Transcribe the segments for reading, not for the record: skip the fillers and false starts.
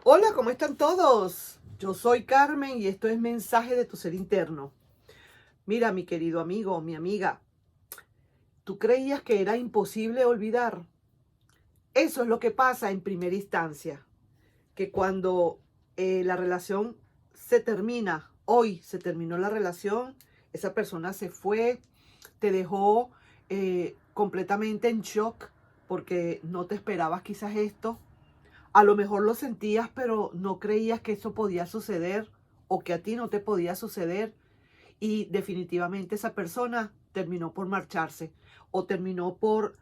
Hola, ¿cómo están todos? Yo soy Carmen y esto es Mensaje de tu Ser Interno. Mira, mi querido amigo, mi amiga, ¿tú creías que era imposible olvidar? Eso es lo que pasa en primera instancia, que cuando la relación se termina, hoy se terminó la relación, esa persona se fue, te dejó completamente en shock porque no te esperabas quizás esto. A lo mejor lo sentías, pero no creías que eso podía suceder o que a ti no te podía suceder. Y definitivamente esa persona terminó por marcharse o terminó por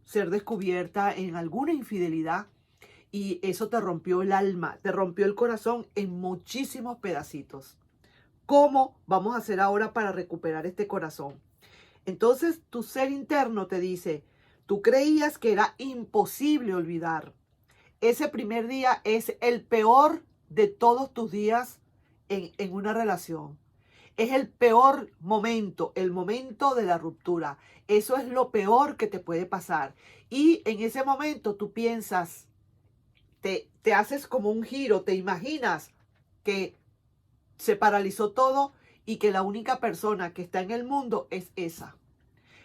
ser descubierta en alguna infidelidad. Y eso te rompió el alma, te rompió el corazón en muchísimos pedacitos. ¿Cómo vamos a hacer ahora para recuperar este corazón? Entonces tu ser interno te dice, tú creías que era imposible olvidar. Ese primer día es el peor de todos tus días en una relación. Es el peor momento, el momento de la ruptura. Eso es lo peor que te puede pasar. Y en ese momento tú piensas, te haces como un giro, te imaginas que se paralizó todo y que la única persona que está en el mundo es esa.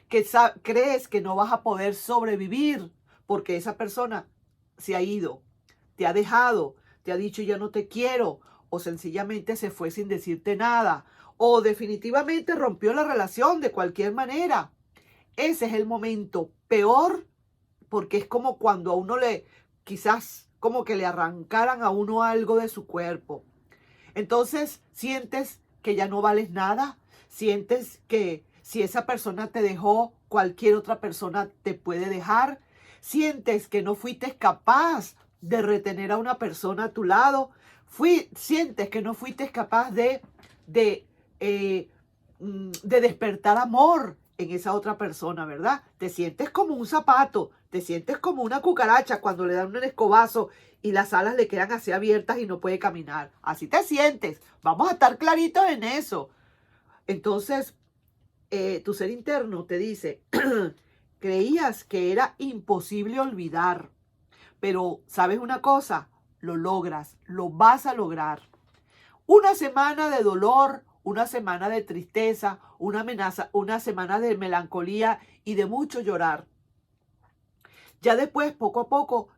Que crees que no vas a poder sobrevivir porque esa persona se ha ido, te ha dejado, te ha dicho ya no te quiero, o sencillamente se fue sin decirte nada, o definitivamente rompió la relación de cualquier manera. Ese es el momento peor porque es como cuando a uno quizás como que le arrancaran a uno algo de su cuerpo. Entonces sientes que ya no vales nada, sientes que si esa persona te dejó, cualquier otra persona te puede dejar, sientes que no fuiste capaz de retener a una persona a tu lado, sientes que no fuiste capaz de, eh, de despertar amor en esa otra persona, ¿verdad? Te sientes como un zapato, te sientes como una cucaracha cuando le dan un escobazo y las alas le quedan así abiertas y no puede caminar. Así te sientes. Vamos a estar claritos en eso. Entonces, tu ser interno te dice, creías que era imposible olvidar, pero ¿sabes una cosa? Lo logras, lo vas a lograr. Una semana de dolor, una semana de tristeza, una semana de melancolía y de mucho llorar. Ya después, poco a poco,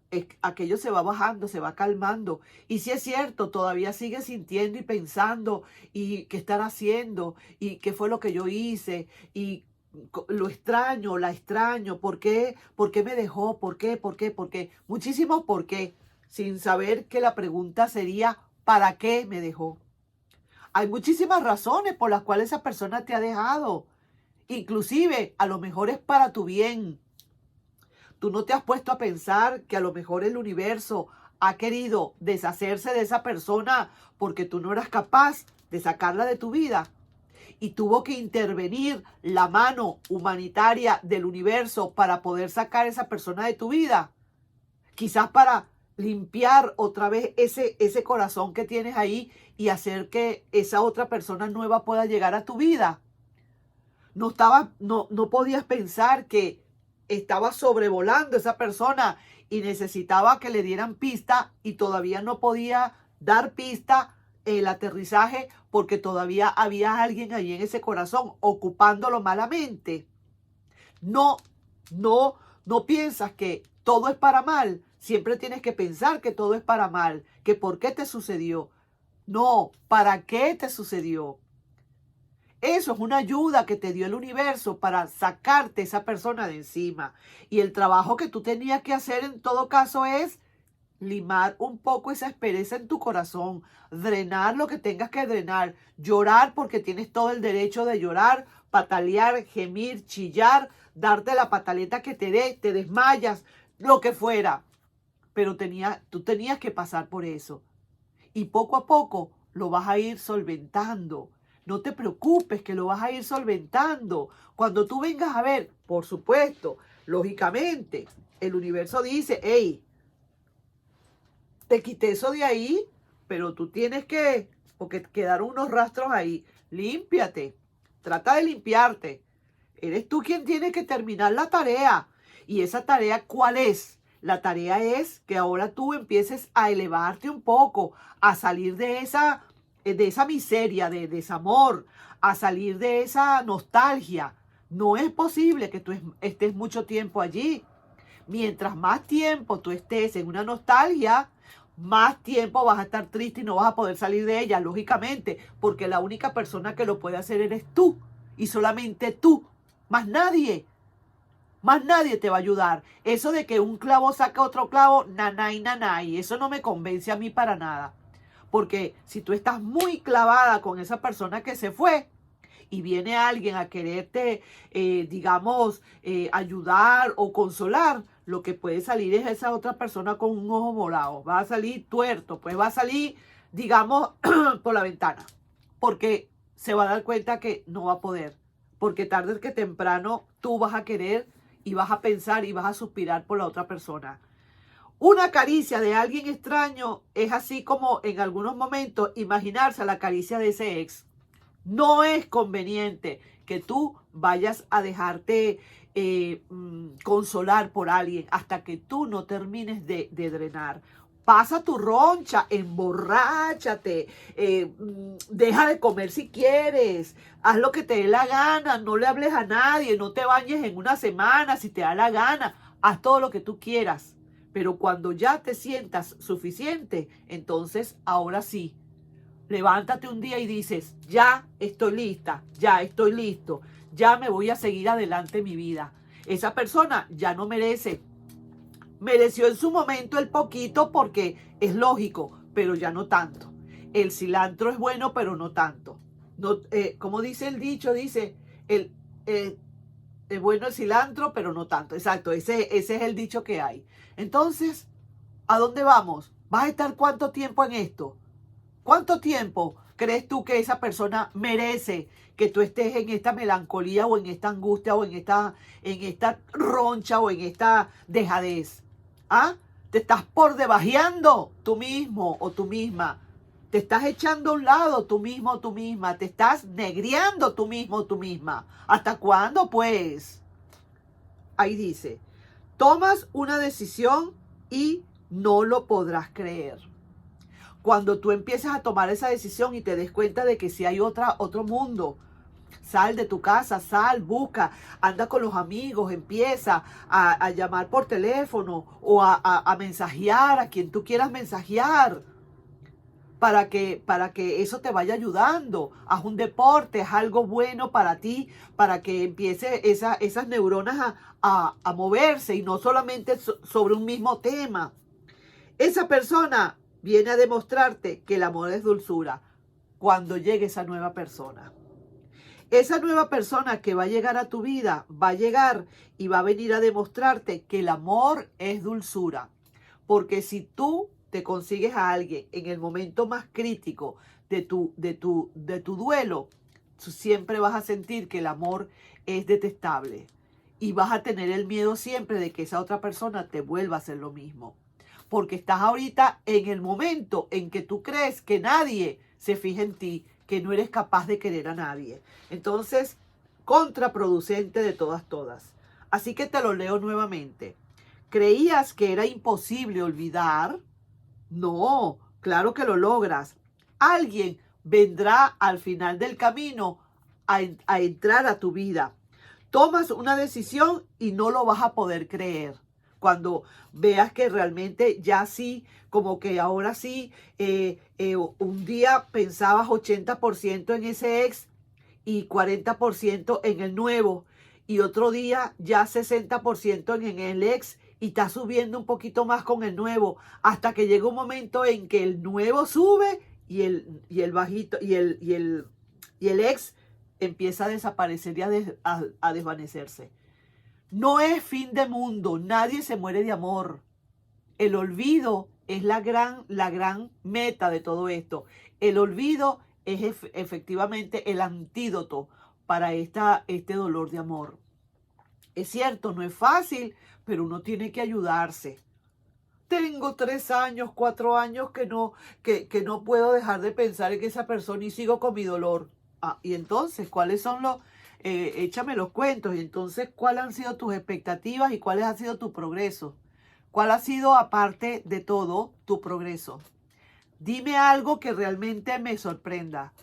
aquello se va bajando, se va calmando. Y si es cierto, todavía sigue sintiendo y pensando y qué estar haciendo y qué fue lo que yo hice y lo extraño, la extraño, ¿por qué me dejó? ¿Por qué? ¿Por qué? ¿Por qué? Muchísimos por qué, sin saber que la pregunta sería, ¿para qué me dejó? Hay muchísimas razones por las cuales esa persona te ha dejado. Inclusive, a lo mejor es para tu bien. Tú no te has puesto a pensar que a lo mejor el universo ha querido deshacerse de esa persona porque tú no eras capaz de sacarla de tu vida. Y tuvo que intervenir la mano humanitaria del universo para poder sacar a esa persona de tu vida. Quizás para limpiar otra vez ese corazón que tienes ahí y hacer que esa otra persona nueva pueda llegar a tu vida. No podías pensar que estaba sobrevolando esa persona y necesitaba que le dieran pista y todavía no podía dar pista el aterrizaje porque todavía había alguien allí en ese corazón ocupándolo malamente. No, no, no piensas que todo es para mal. Siempre tienes que pensar que todo es para mal, que por qué te sucedió. No, ¿para qué te sucedió? Eso es una ayuda que te dio el universo para sacarte esa persona de encima. Y el trabajo que tú tenías que hacer en todo caso es limar un poco esa aspereza en tu corazón, drenar lo que tengas que drenar, llorar porque tienes todo el derecho de llorar, patalear, gemir, chillar, darte la pataleta que te dé, te desmayas, lo que fuera. Pero tú tenías que pasar por eso. Y poco a poco lo vas a ir solventando. No te preocupes que lo vas a ir solventando. Cuando tú vengas a ver, por supuesto, lógicamente, el universo dice, hey, te quité eso de ahí, pero tú tienes que, porque quedaron unos rastros ahí, límpiate, trata de limpiarte. Eres tú quien tiene que terminar la tarea. ¿Y esa tarea cuál es? La tarea es que ahora tú empieces a elevarte un poco, a salir de esa miseria, de desamor, a salir de esa nostalgia. No es posible que tú estés mucho tiempo allí. Mientras más tiempo tú estés en una nostalgia, más tiempo vas a estar triste y no vas a poder salir de ella, lógicamente, porque la única persona que lo puede hacer eres tú y solamente tú, más nadie. Más nadie te va a ayudar. Eso de que un clavo saca otro clavo, nanay, nanay, eso no me convence a mí para nada. Porque si tú estás muy clavada con esa persona que se fue y viene alguien a quererte, digamos, ayudar o consolar, lo que puede salir es esa otra persona con un ojo morado. Va a salir tuerto, pues va a salir, digamos, por la ventana. Porque se va a dar cuenta que no va a poder. Porque tarde que temprano tú vas a querer y vas a pensar y vas a suspirar por la otra persona. Una caricia de alguien extraño es así como en algunos momentos imaginarse la caricia de ese ex. No es conveniente que tú vayas a dejarte consolar por alguien hasta que tú no termines de drenar. Pasa tu roncha, emborráchate, deja de comer si quieres, haz lo que te dé la gana, no le hables a nadie, no te bañes en una semana si te da la gana, haz todo lo que tú quieras. Pero cuando ya te sientas suficiente, entonces ahora sí, levántate un día y dices, ya estoy lista, ya estoy listo, ya me voy a seguir adelante en mi vida. Esa persona ya no merece. Mereció en su momento el poquito porque es lógico, pero ya no tanto. El cilantro es bueno, pero no tanto. No, como dice el dicho, dice, el, es bueno el cilantro, pero no tanto. Exacto, ese es el dicho que hay. Entonces, ¿a dónde vamos? ¿Vas a estar cuánto tiempo en esto? ¿Cuánto tiempo crees tú que esa persona merece que tú estés en esta melancolía o en esta angustia o en esta roncha o en esta dejadez? ¿Ah? Te estás por debajeando tú mismo o tú misma. Te estás echando a un lado tú mismo o tú misma. Te estás negriando tú mismo o tú misma. ¿Hasta cuándo, pues? Ahí dice, tomas una decisión y no lo podrás creer. Cuando tú empiezas a tomar esa decisión y te des cuenta de que si hay otro mundo, sal de tu casa, sal, busca, anda con los amigos, empieza a llamar por teléfono o a mensajear a quien tú quieras mensajear para que eso te vaya ayudando. Haz un deporte, haz algo bueno para ti, para que empiece esas neuronas a moverse y no solamente sobre un mismo tema. Esa persona viene a demostrarte que el amor es dulzura cuando llegue esa nueva persona. Esa nueva persona que va a llegar a tu vida va a llegar y va a venir a demostrarte que el amor es dulzura. Porque si tú te consigues a alguien en el momento más crítico de tu duelo, tú siempre vas a sentir que el amor es detestable. Y vas a tener el miedo siempre de que esa otra persona te vuelva a hacer lo mismo. Porque estás ahorita en el momento en que tú crees que nadie se fija en ti, que no eres capaz de querer a nadie. Entonces, contraproducente de todas. Así que te lo leo nuevamente. ¿Creías que era imposible olvidar? No, claro que lo logras. Alguien vendrá al final del camino a entrar a tu vida. Tomas una decisión y no lo vas a poder creer. Cuando veas que realmente ya sí, como que ahora sí, un día pensabas 80% en ese ex y 40% en el nuevo, y otro día ya 60% en el ex y está subiendo un poquito más con el nuevo, hasta que llega un momento en que el nuevo sube y el bajito y el ex empieza a desaparecer y a desvanecerse. No es fin de mundo, nadie se muere de amor. El olvido es la gran meta de todo esto. El olvido es efectivamente el antídoto para este dolor de amor. Es cierto, no es fácil, pero uno tiene que ayudarse. Tengo 3 años, 4 años que no puedo dejar de pensar en esa persona y sigo con mi dolor. Y entonces, ¿cuáles son échame los cuentos? Y entonces, ¿cuáles han sido tus expectativas y cuáles ha sido tu progreso? ¿Cuál ha sido, aparte de todo, tu progreso? Dime algo que realmente me sorprenda.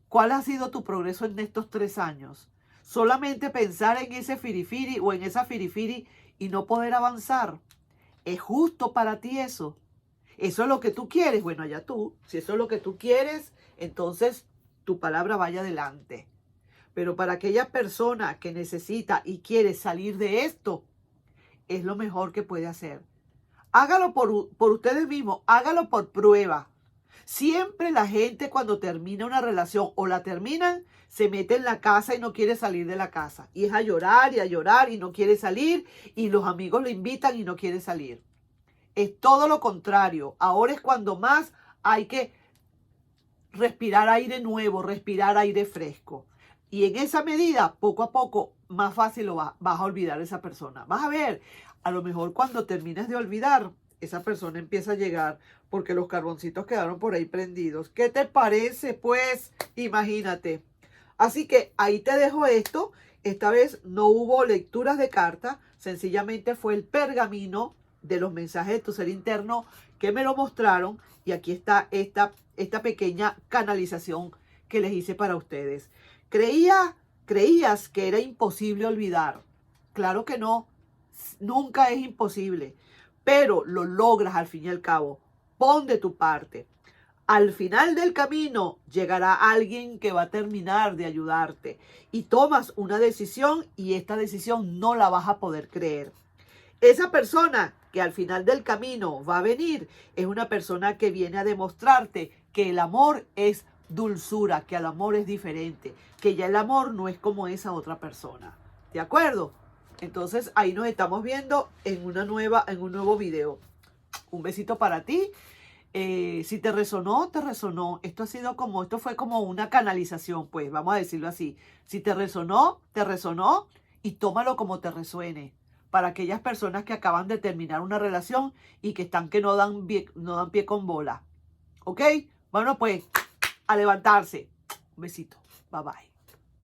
¿Cuál ha sido tu progreso en estos 3 años? Solamente pensar en ese firifiri o en esa firifiri y no poder avanzar. ¿Es justo para ti eso? ¿Eso es lo que tú quieres? Bueno, allá tú. Si eso es lo que tú quieres, entonces tu palabra vaya adelante. Pero para aquella persona que necesita y quiere salir de esto, es lo mejor que puede hacer. Hágalo por ustedes mismos, hágalo por prueba. Siempre la gente cuando termina una relación o la terminan, se mete en la casa y no quiere salir de la casa. Y es a llorar y no quiere salir y los amigos lo invitan y no quiere salir. Es todo lo contrario. Ahora es cuando más hay que respirar aire nuevo, respirar aire fresco. Y en esa medida, poco a poco, más fácil vas a olvidar a esa persona. Vas a ver, a lo mejor cuando termines de olvidar, esa persona empieza a llegar porque los carboncitos quedaron por ahí prendidos. ¿Qué te parece? Pues, imagínate. Así que ahí te dejo esto. Esta vez no hubo lecturas de carta, sencillamente fue el pergamino de los mensajes de tu ser interno que me lo mostraron y aquí está esta pequeña canalización que les hice para ustedes. ¿Creías que era imposible olvidar? Claro que no, nunca es imposible, pero lo logras al fin y al cabo. Pon de tu parte. Al final del camino llegará alguien que va a terminar de ayudarte y tomas una decisión y esta decisión no la vas a poder creer. Esa persona que al final del camino va a venir es una persona que viene a demostrarte que el amor es dulzura, que el amor es diferente, que ya el amor no es como esa otra persona. ¿De acuerdo? Entonces ahí nos estamos viendo en un nuevo video. Un besito para ti. Si te resonó, te resonó. Esto fue como una canalización, pues, vamos a decirlo así. Si te resonó y tómalo como te resuene. Para aquellas personas que acaban de terminar una relación y que están que no dan pie con bola. ¿Ok? Bueno, pues, a levantarse. Un besito. Bye bye.